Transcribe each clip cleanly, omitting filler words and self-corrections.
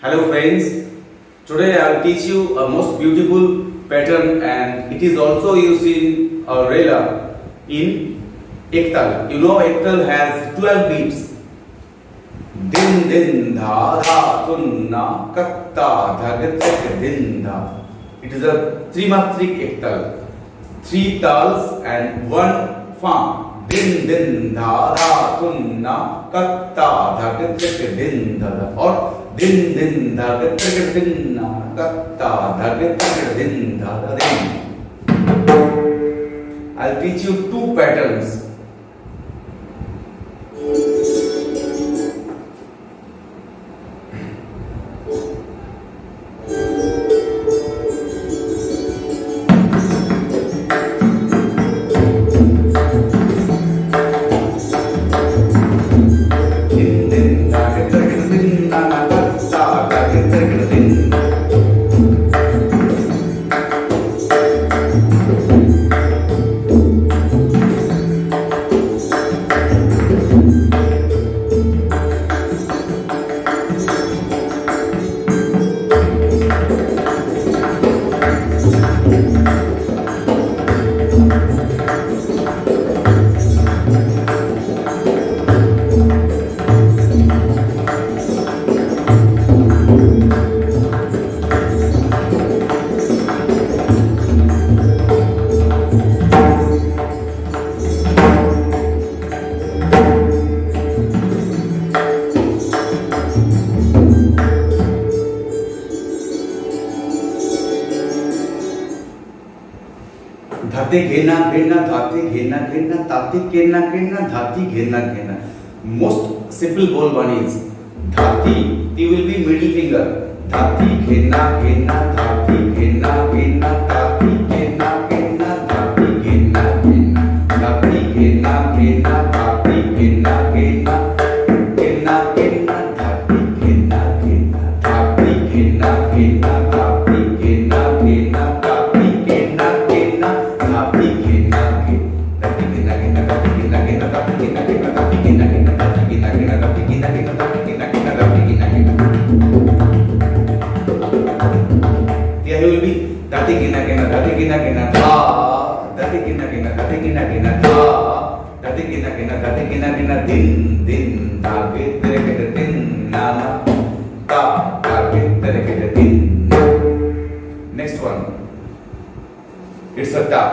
Hello friends, today I will teach you a most beautiful pattern and it is also used in Rela in Ektal. You know Ektal has 12 beats. Din din dha dha tunna katta dhagat din dha. It is a three-matrik Ektal. 3 tals and 1 fa. Din din dha dha tunna katta dhagat din dha. Or din din dhagat din na katta dhagat din dha. I'll teach you 2 patterns. Dhate ghena ghena dhate ghena ghena tate ghena ghena dhati ghena ghena. Most simple ball one is dhati. T will be middle finger. Dhati ghena ghena dhati ghena ghena tati ghena ghena dhati ghena ghena dhati ghena ghena dhati ghena ghena ghena ghena dhati ghena ghena dhati ghena ghena dhati ghena ghena dhati ghena ghena. Here will be dhati gina gina dhati gina gina dha dhati gina gina dhati gina gina dha dhati gina gina dhati gina gina din din dha ge tere ke din na na ta dha ge tere ke din. Next one, it's a ta.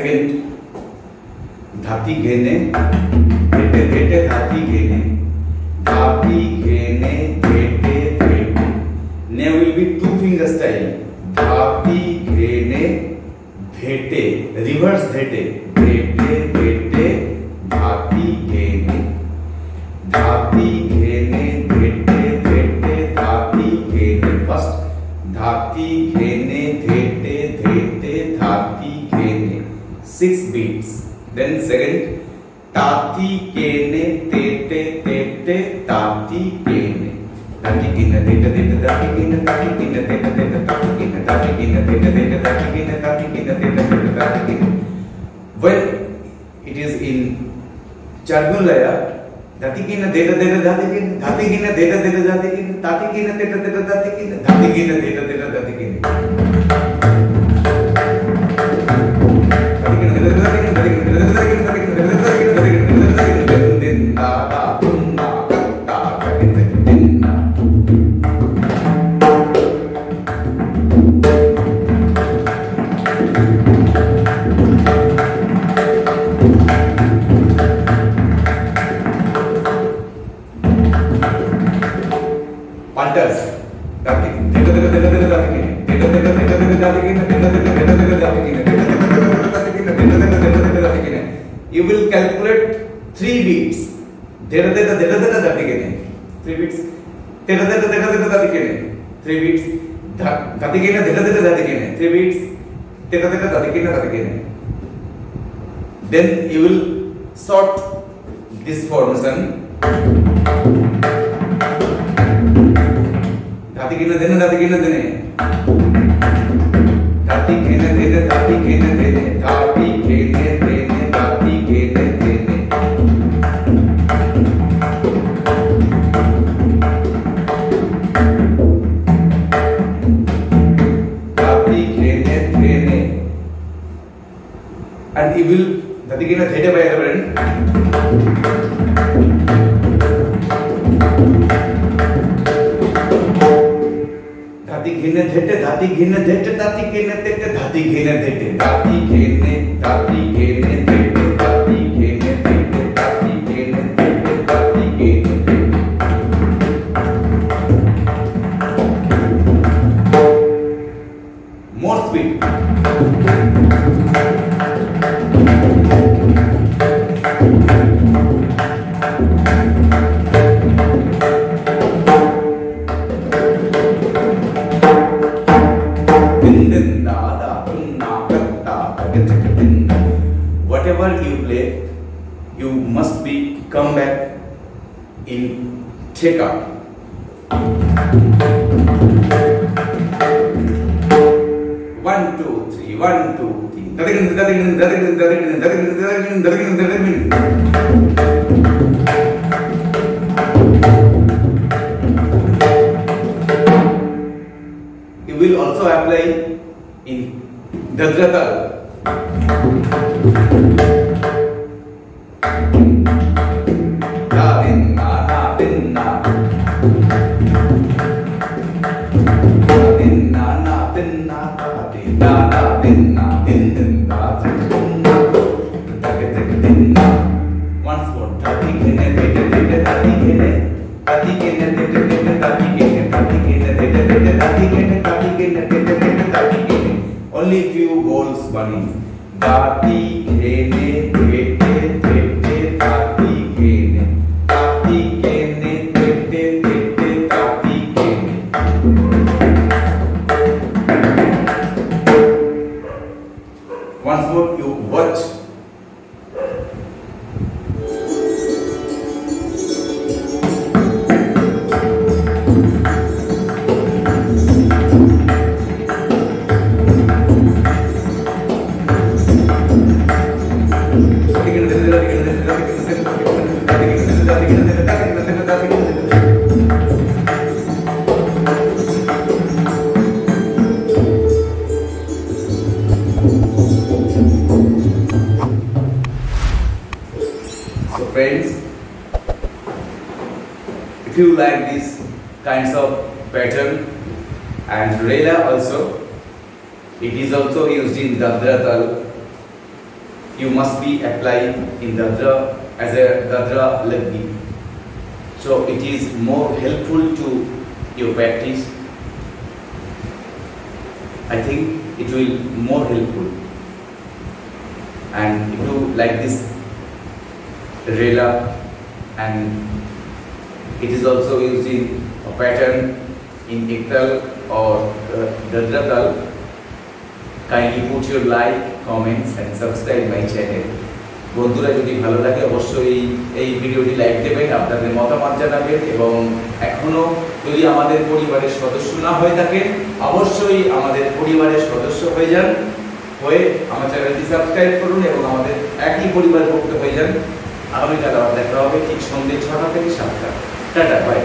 Second, dhati ghene, dhete dhete dhati ghene, dhati ghene, dhete dhete. Now will be two finger style. Dhati ghene, dhete, reverse dhete, dhete dhete, dhati ghene, dhati ghene, dhete dhete, dhati ghene. First, dhati ghene, dhete dhete, dhati ghene. 6 beats. Then second, tati kene tete tete tati kene. Tati kene tete tete tati kene tati kene tete tete tati kene tati kene tete tete tati kene tati kene tete tete tati kene. When it is in Chargunlaya, tati kene tete tete tati kene, tati kene tete tete tati kene, tati kene tete tete tati kene, tati kene tete tete tati kene. You will calculate 3 beats. 3 beats. 3 beats. 3 beats. Then you will sort this formation. Dhati kene dene. Dhati kene dene. Dhati kene dene. Dhati kene dene. Dhati kene dene. Dhati kene dene. Dhati kene dene. And you will dhati kene dene by the friend. Dhati ghine dhete, dhati ghine dhete, dhati ghine dhete, dhati ghine dhete, dhati ghine, dhati ghine dhete, dhati ghine dhete, dhati ghine dhete, dhati ghine dhete. More speed. Whatever you play, you must be come back in take up. 1 2 3 1 2 3. You will also apply in Dadratal. Once more. Only few goals bunny. Dati ghene dhete dhete dati ghene. Dati ghene dhete dhete dati ghene. Once more you watch. So friends, if you like these kinds of pattern and Rela also, it is also used in Dadratal. you must be applying in Dadra as a Dadra Lagni. So it is more helpful to your practice. I think it will more helpful. And if you like this Rela, and it is also using a pattern in Ektal or Dadra Tal, kindly put your like, comments and subscribe my channel. বন্ধুরা যদি ভালো লাগে অবশ্যই এই ভিডিওটি like দেবেন, আপনাদের মতামত জানাবেন এবং এখনো যদি আমাদের পরিবারের সদস্য না হয়ে থাকেন অবশ্যই আমাদের পরিবারের সদস্য হয়ে যান, হয়ে আমার চ্যানেলটি সাবস্ক্রাইব করুন এবং আমাদের একই পরিবারভুক্ত হয়ে যান। আগামীকাল আবার দেখা হবে ঠিক সন্ধ্যে 6টা থেকে 7টা। Tata, by.